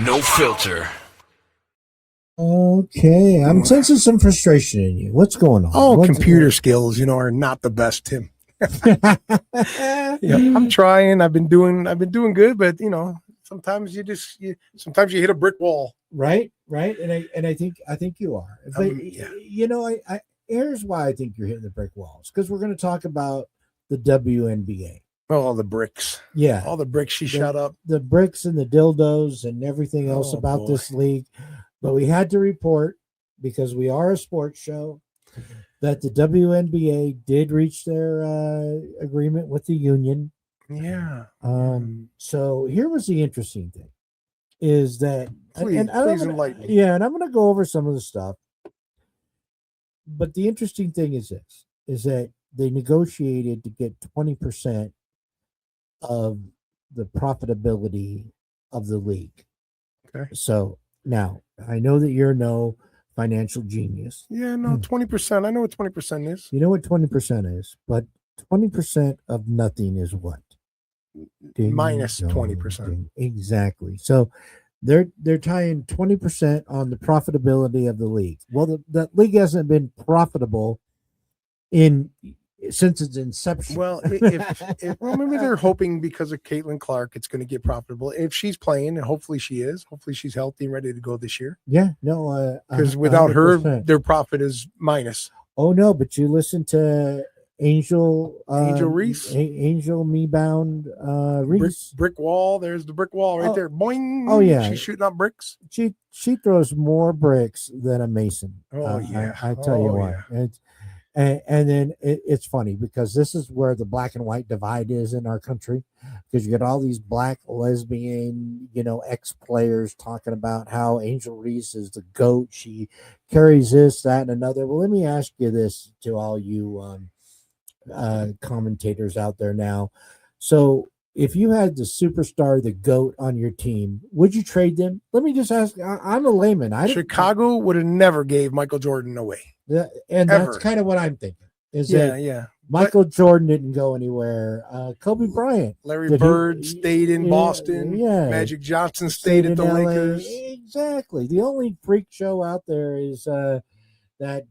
No filter. Okay, I'm sensing some frustration in you. What's going on? Oh, What's computer skills, are not the best, Tim. I'm trying. I've been doing good, but sometimes sometimes you hit a brick wall. right, and I think you are. But I here's why I think you're hitting the brick walls, because we're going to talk about the WNBA. Oh, all the bricks. Yeah, All the bricks she shot up. the bricks and the dildos and everything else about this league. But we had to report, because we are a sports show, that the WNBA did reach their agreement with the union. Yeah. So here was the interesting thing, is that Please enlighten me. Yeah, and I'm going to go over some of the stuff. But the interesting thing is this: is that they negotiated to get 20% of the profitability of the league. Okay. So now I know that you're no financial genius. Yeah, no, 20%. I know what 20% is. You know what 20% is, but 20% of nothing is what? Minus 20%. Exactly. So they're tying 20% on the profitability of the league. Well, the league hasn't been profitable since its inception. Well, if maybe they're hoping because of Caitlin Clark, it's going to get profitable. If she's playing, and hopefully she is, hopefully she's healthy and ready to go this year. Yeah, no, because without 100%. her, their profit is minus. Oh no, but you listen to Angel Reese, Angel Mebound Reese. Brick wall. There's the brick wall right there. Boing. Oh yeah, she's shooting up bricks. She throws more bricks than a Mason. Oh yeah, I tell you what. Yeah. And then it's funny, because this is where the black and white divide is in our country, because you get all these black lesbian, ex-players talking about how Angel Reese is the GOAT. She carries this, that, and another. Well, let me ask you this, to all you commentators out there now. So if you had the superstar, the GOAT on your team, would you trade them? Let me just ask. I'm a layman. Chicago would have never gave Michael Jordan away. And that's kind of what I'm thinking. Michael Jordan didn't go anywhere. Kobe Bryant, Larry Bird stayed in Boston. Yeah, Magic Johnson stayed at the Lakers. Exactly. The only freak show out there is that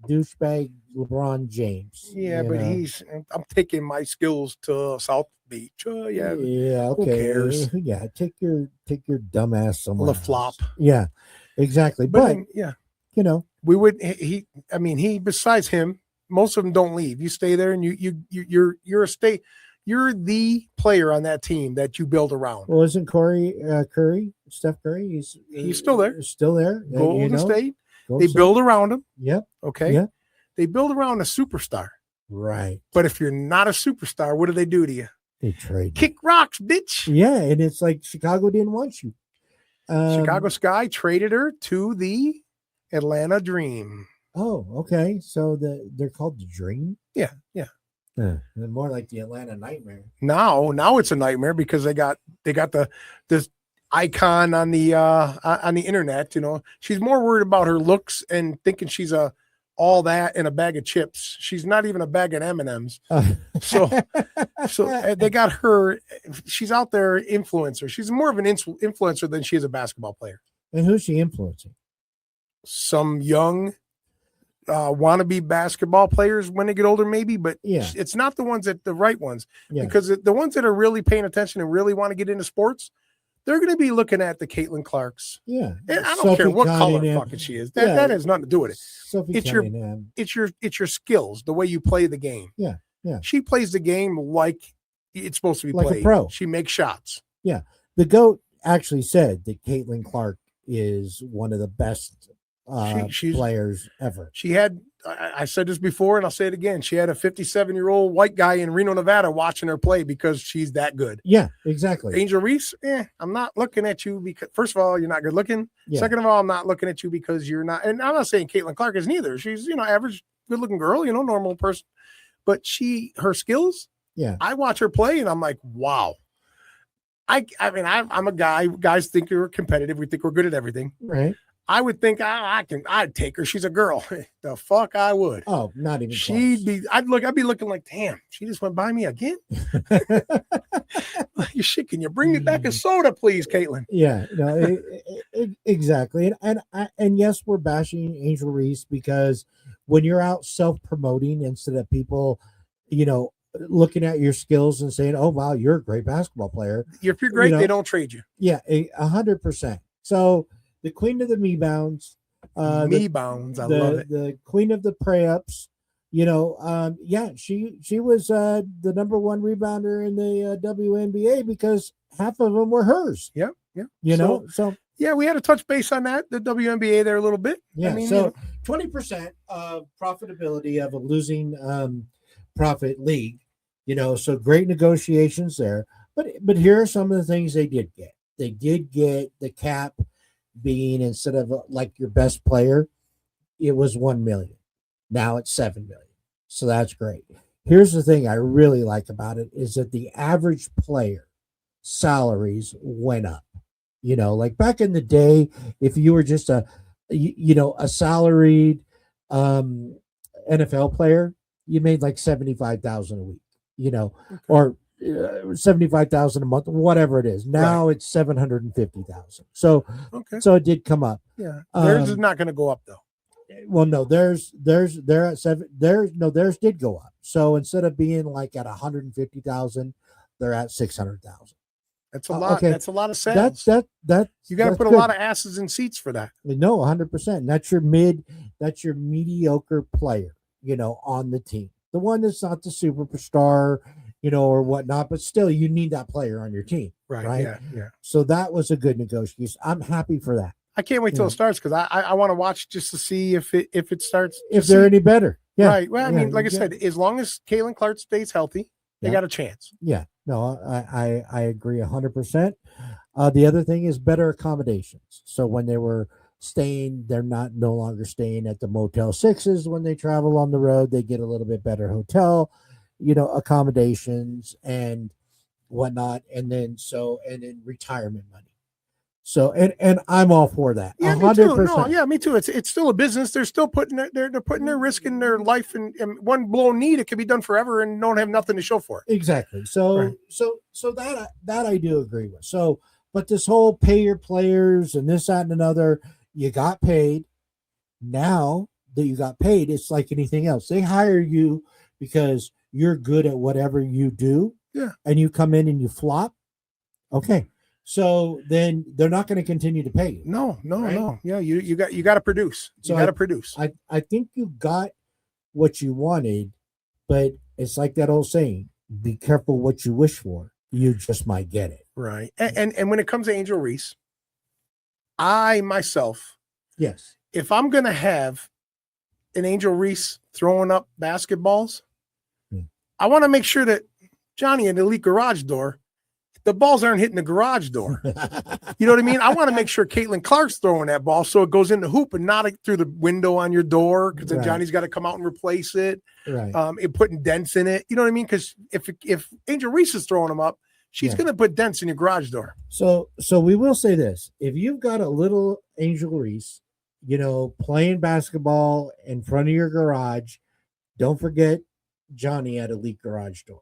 douchebag LeBron James. Yeah, but I'm taking my skills to South Beach. Yeah. Okay. Who cares? Yeah, take your dumb ass somewhere. Flop. Yeah, exactly. But we would. He. Besides him, most of them don't leave. You stay there, and you're the player on that team that you build around. Well, isn't Curry, Steph Curry? He's still there. Still there. Golden State. They build around him. Yep. Okay. Yep. They build around a superstar. Right. But if you're not a superstar, what do they do to you? They trade. Kick rocks, bitch. Yeah, and it's like Chicago didn't want you. Chicago Sky traded her to the Atlanta Dream. Oh, okay. So they're called the Dream? Yeah. More like the Atlanta Nightmare. Now it's a nightmare, because they got this icon on the internet. She's more worried about her looks and thinking she's all that in a bag of chips. She's not even a bag of M&Ms. So they got her. She's out there influencer. She's more of an influencer than she is a basketball player. And who's she influencing? Some young wannabe basketball players when they get older, maybe, but it's not the right ones, because the ones that are really paying attention and really want to get into sports, they're going to be looking at the Caitlin Clarks. Yeah. And I don't care what color fucking she is. That has nothing to do with it. It's your skills, the way you play the game. Yeah. Yeah. She plays the game like it's supposed to be like played. A pro. She makes shots. Yeah. The GOAT actually said that Caitlin Clark is one of the best players ever. She had, I said this before and I'll say it again, she had a 57-year-old white guy in Reno, Nevada watching her play because she's that good. Yeah, exactly. Angel Reese, I'm not looking at you because, first of all, you're not good looking. Yeah. Second of all, I'm not looking at you because you're not, and I'm not saying Caitlin Clark is neither. She's, average, good looking girl, normal person. But her skills, I watch her play and I'm like, wow. I'm a guy. Guys think we're competitive. We think we're good at everything. Right. I would think I'd take her. She's a girl. The fuck I would. Oh, not even. I'd be looking like, damn, she just went by me again. You shit, can you bring me back a soda, please, Caitlin? Yeah, no, exactly. And yes, we're bashing Angel Reese because when you're out self promoting instead of people, looking at your skills and saying, "Oh wow, you're a great basketball player." If you're great, they don't trade you. Yeah, 100%. So the queen of the me bounds, Me bounds, I love it. The queen of the pray ups. Yeah, she was the number one rebounder in the WNBA because half of them were hers. Yep, yeah. So yeah, we had to touch base on that, the WNBA there a little bit. Yeah, so 20% of profitability of a losing profit league. So great negotiations there. But here are some of the things they did get. They did get the cap being, instead of like your best player, it was 1 million. Now it's 7 million. So that's great. Here's the thing I really like about it is that the average player salaries went up. Like back in the day, if you were just a salaried NFL player, you made like 75,000 a week, okay. Or 75,000 a month, whatever it is. Now It's 750,000. So it did come up. Yeah, theirs is not going to go up though. Well, no, they're at seven. Theirs did go up. So instead of being like at 150,000, they're at 600,000. That's a lot. Okay. That's a lot of sales. That you got to put a lot of asses in seats for that. No, 100%. That's your mediocre player, on the team. The one that's not the superstar, or whatnot, but still you need that player on your team. Right. Yeah. So that was a good negotiation. I'm happy for that. I can't wait till it starts because I want to watch just to see if it starts. If they're any better. Yeah. Right. Well, I mean, like I said, as long as Caitlin Clark stays healthy, they got a chance. Yeah. No, I agree 100%. The other thing is better accommodations. So when they were staying, they're no longer staying at the Motel 6s. When they travel on the road, they get a little bit better hotel, accommodations and whatnot. And then retirement money. So and I'm all for that. Yeah, 100%. Me too. No, yeah, me too. It's still a business. They're still putting they're putting their risk in their life, and one blown knee, it could be done forever, and don't have nothing to show for it. Exactly. So that I do agree with. So, but this whole pay your players and this, that, and another, you got paid. Now that you got paid, it's like anything else. They hire you because you're good at whatever you do. Yeah. And you come in and you flop. Okay. So then they're not going to continue to pay you. No. Yeah, you got to produce. You got to produce. I think you got what you wanted, but it's like that old saying: be careful what you wish for. You just might get it. Right. And when it comes to Angel Reese, I myself, yes, if I'm going to have an Angel Reese throwing up basketballs, I want to make sure that Johnny at Elite Garage Door, the balls aren't hitting the garage door. You know what I mean? I want to make sure Caitlin Clark's throwing that ball so it goes in the hoop and not through the window on your door, because then Johnny's got to come out and replace it. Right. And putting dents in it. You know what I mean? Because if Angel Reese is throwing them up, she's going to put dents in your garage door. So we will say this: if you've got a little Angel Reese, playing basketball in front of your garage, don't forget Johnny at Elite Garage Door,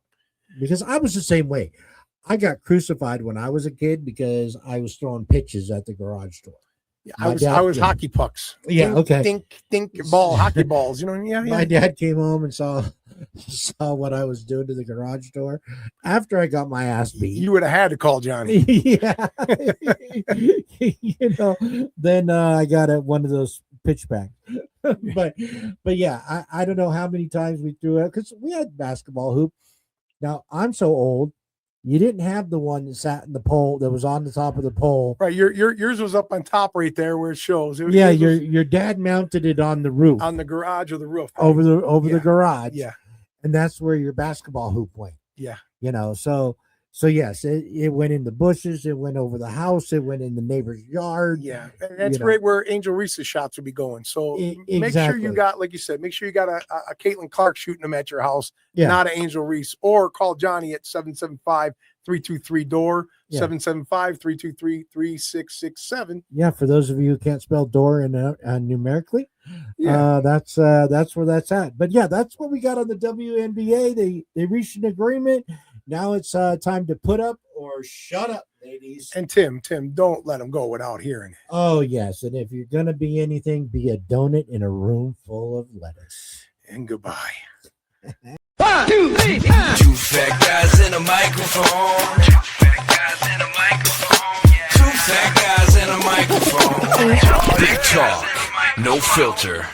because I was the same way. I got crucified when I was a kid because I was throwing pitches at the garage door. Yeah, I was hockey pucks. Yeah, okay. Think ball, hockey balls. Yeah. My dad came home and saw what I was doing to the garage door after I got my ass beat. You would have had to call Johnny. Yeah. Then I got at one of those pitch back. but yeah, I don't know how many times we threw it, because we had basketball hoop. Now I'm so old. You didn't have the one that sat in the pole that was on the top of the pole. Right. Yours was up on top right there where it shows. Your dad mounted it on the roof. On the garage or the roof. Over the garage. Yeah. And that's where your basketball hoop went. Yeah. So yes, it went in the bushes, it went over the house, it went in the neighbor's yard. Yeah. And that's right where Angel Reese's shots would be going. So make sure you got, like you said, make sure you got a Caitlin Clark shooting them at your house, not an Angel Reese. Or call Johnny at 775-323-DOOR, 775-323-3667. Yeah, for those of you who can't spell door in numerically, that's where that's at. But yeah, that's what we got on the WNBA. They reached an agreement. Now it's time to put up or shut up, ladies. And Tim, don't let him go without hearing it. Oh, yes. And if you're going to be anything, be a donut in a room full of lettuce. And goodbye. 1, 2, 3, 4. Two fat guys in a microphone. Two fat guys in a microphone. Two fat guys in a microphone. Big talk, no filter.